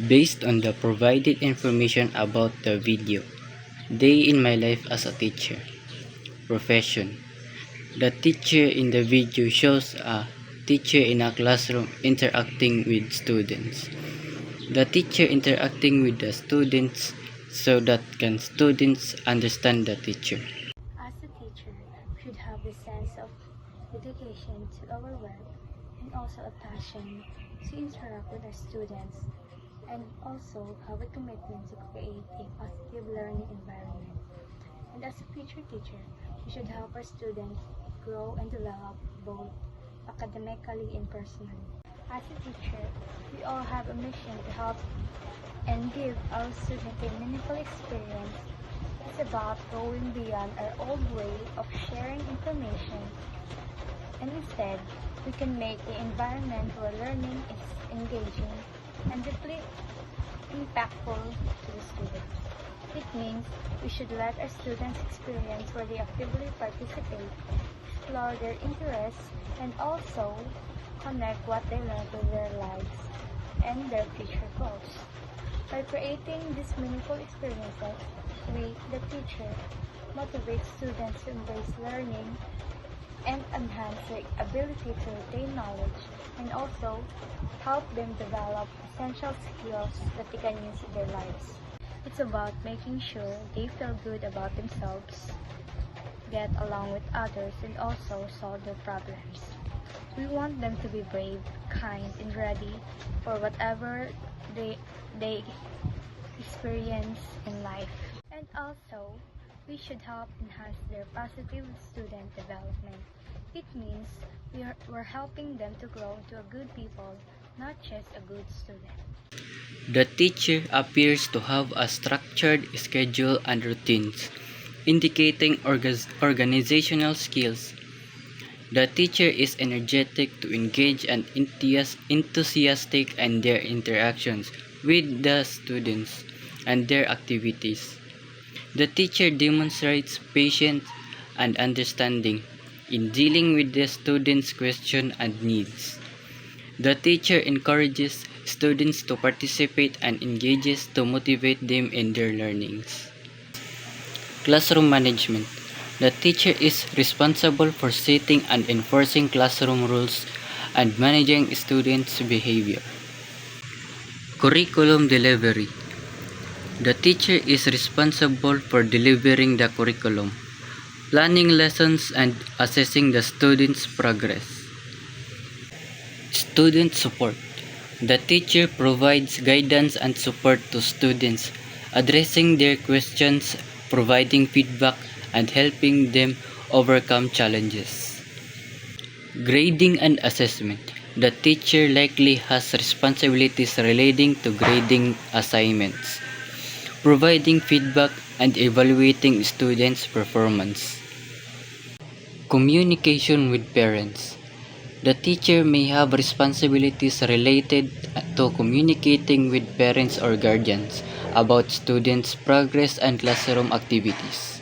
Based on the provided information about the video, Day in my life as a teacher. Profession. The teacher in the video shows a teacher in a classroom interacting with students. The teacher interacting with the students so that can students understand the teacher. As a teacher, we should have a sense of dedication to our work and also a passion to interact with our students, and also have a commitment to create a positive learning environment. And as a future teacher, we should help our students grow and develop both academically and personally. As a teacher, we all have a mission to help and give our students a meaningful experience. It's about going beyond our old way of sharing information, and instead, we can make the environment where learning is engaging and deeply impactful to the students. It means we should let our students experience where they actively participate, explore their interests, and also connect what they learn with their lives and their future goals. By creating these meaningful experiences, we, the teacher, motivate students to embrace learning and enhance their ability to retain knowledge, and also help them develop essential skills that they can use in their lives. It's about making sure they feel good about themselves, get along with others, and also solve their problems. We want them to be brave, kind, and ready for whatever they experience in life. And also, we should help enhance their positive student development. It means we're helping them to grow into a good people, not just a good student. The teacher appears to have a structured schedule and routines, indicating organizational skills. The teacher is energetic to engage and enthusiastic in their interactions with the students and their activities. The teacher demonstrates patience and understanding in dealing with the students' questions and needs. The teacher encourages students to participate and engages to motivate them in their learnings. Classroom management. The teacher is responsible for setting and enforcing classroom rules and managing students' behavior. Curriculum delivery. The teacher is responsible for delivering the curriculum, planning lessons, and assessing the students' progress. Student support. The teacher provides guidance and support to students, addressing their questions, providing feedback, and helping them overcome challenges. Grading and assessment. The teacher likely has responsibilities relating to grading assignments, providing feedback, and evaluating students' performance. Communication with parents. The teacher may have responsibilities related to communicating with parents or guardians about students' progress and classroom activities.